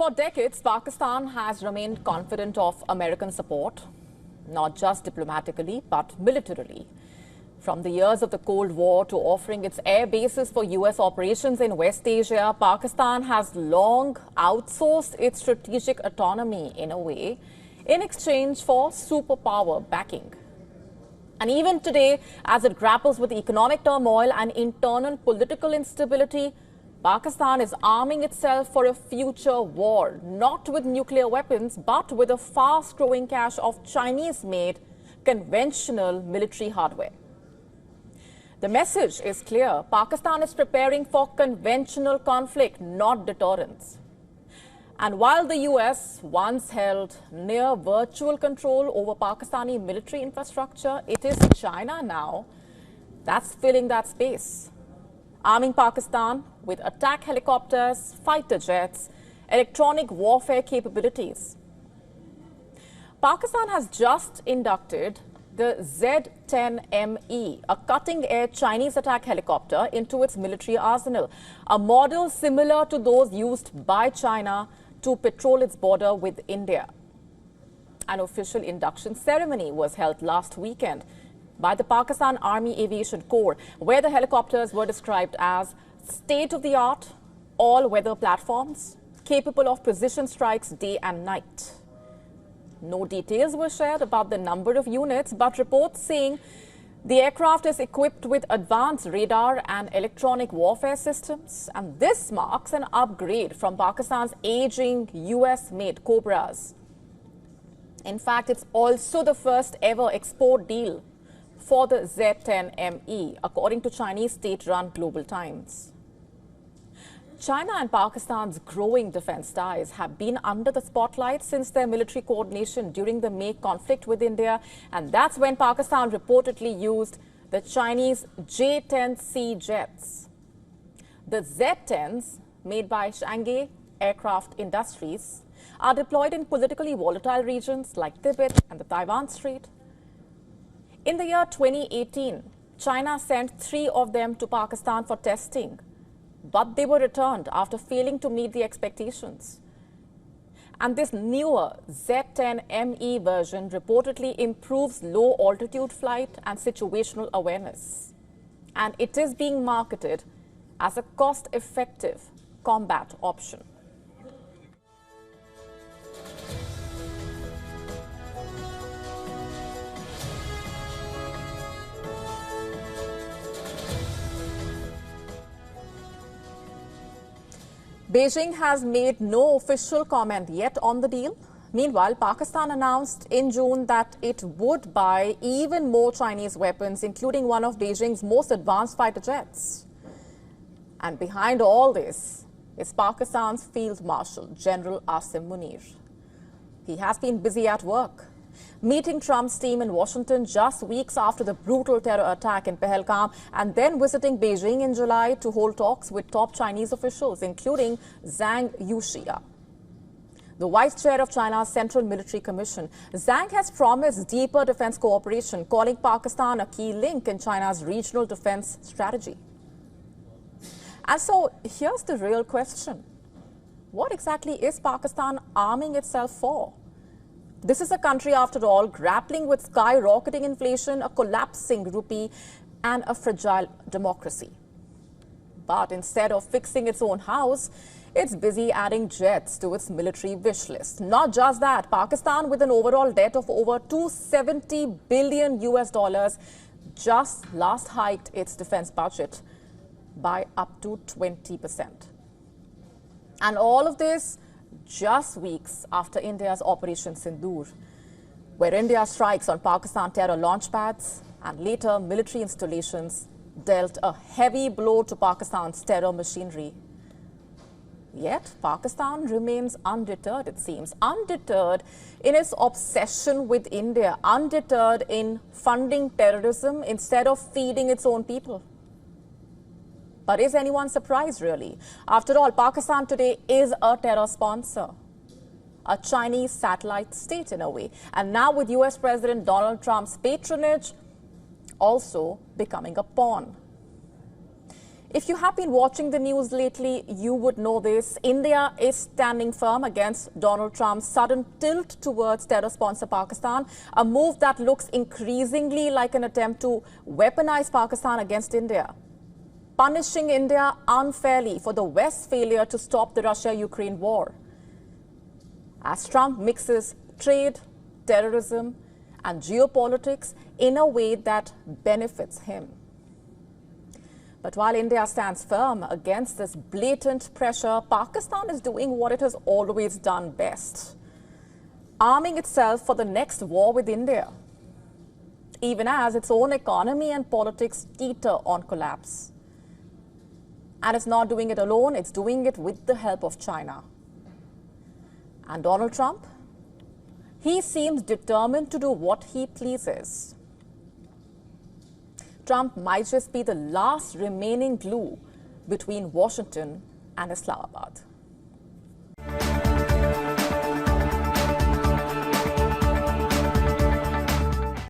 For decades, Pakistan has remained confident of American support, not just diplomatically, but militarily. From the years of the Cold War to offering its air bases for U.S. operations in West Asia, Pakistan has long outsourced its strategic autonomy in a way in exchange for superpower backing. And even today, as it grapples with economic turmoil and internal political instability, Pakistan is arming itself for a future war, not with nuclear weapons, but with a fast-growing cache of Chinese-made conventional military hardware. The message is clear. Pakistan is preparing for conventional conflict, not deterrence. And while the US once held near virtual control over Pakistani military infrastructure, it is China now that's filling that space, arming Pakistan with attack helicopters, fighter jets, electronic warfare capabilities. Pakistan has just inducted the Z10ME, a cutting-edge Chinese attack helicopter, into its military arsenal, a model similar to those used by China to patrol its border with India. An official induction ceremony was held last weekend by the Pakistan Army Aviation Corps, where the helicopters were described as state-of-the-art, all-weather platforms, capable of precision strikes day and night. No details were shared about the number of units, but reports saying the aircraft is equipped with advanced radar and electronic warfare systems, and this marks an upgrade from Pakistan's aging US-made Cobras. In fact, it's also the first ever export deal for the Z10ME, according to Chinese state-run Global Times. China and Pakistan's growing defense ties have been under the spotlight since their military coordination during the May conflict with India, and that's when Pakistan reportedly used the Chinese J-10C jets. The Z-10s, made by Shanghai Aircraft Industries, are deployed in politically volatile regions like Tibet and the Taiwan Strait. In the year 2018, China sent 3 of them to Pakistan for testing, but they were returned after failing to meet the expectations. And this newer Z10ME version reportedly improves low-altitude flight and situational awareness. And it is being marketed as a cost-effective combat option. Beijing has made no official comment yet on the deal. Meanwhile, Pakistan announced in June that it would buy even more Chinese weapons, including one of Beijing's most advanced fighter jets. And behind all this is Pakistan's Field Marshal, General Asim Munir. He has been busy at work, meeting Trump's team in Washington just weeks after the brutal terror attack in Pahalgam, and then visiting Beijing in July to hold talks with top Chinese officials, including Zhang Yuxia, the vice chair of China's Central Military Commission. Zhang has promised deeper defense cooperation, calling Pakistan a key link in China's regional defense strategy. And so here's the real question. What exactly is Pakistan arming itself for? This is a country, after all, grappling with skyrocketing inflation, a collapsing rupee, and a fragile democracy. But instead of fixing its own house, it's busy adding jets to its military wish list. Not just that, Pakistan, with an overall debt of over $270 billion US, just last hiked its defense budget by up to 20%. And all of this just weeks after India's Operation Sindoor, where India strikes on Pakistan terror launch pads and later military installations dealt a heavy blow to Pakistan's terror machinery. Yet Pakistan remains undeterred, it seems, undeterred in its obsession with India, undeterred in funding terrorism instead of feeding its own people. But is anyone surprised, really? After all, Pakistan today is a terror sponsor, a Chinese satellite state in a way. And now with US President Donald Trump's patronage, also becoming a pawn. If you have been watching the news lately, you would know this. India is standing firm against Donald Trump's sudden tilt towards terror-sponsor Pakistan, a move that looks increasingly like an attempt to weaponize Pakistan against India, punishing India unfairly for the West's failure to stop the Russia-Ukraine war. As Trump mixes trade, terrorism, and geopolitics in a way that benefits him. But while India stands firm against this blatant pressure, Pakistan is doing what it has always done best, arming itself for the next war with India, even as its own economy and politics teeter on collapse. And it's not doing it alone, it's doing it with the help of China. And Donald Trump? He seems determined to do what he pleases. Trump might just be the last remaining glue between Washington and Islamabad.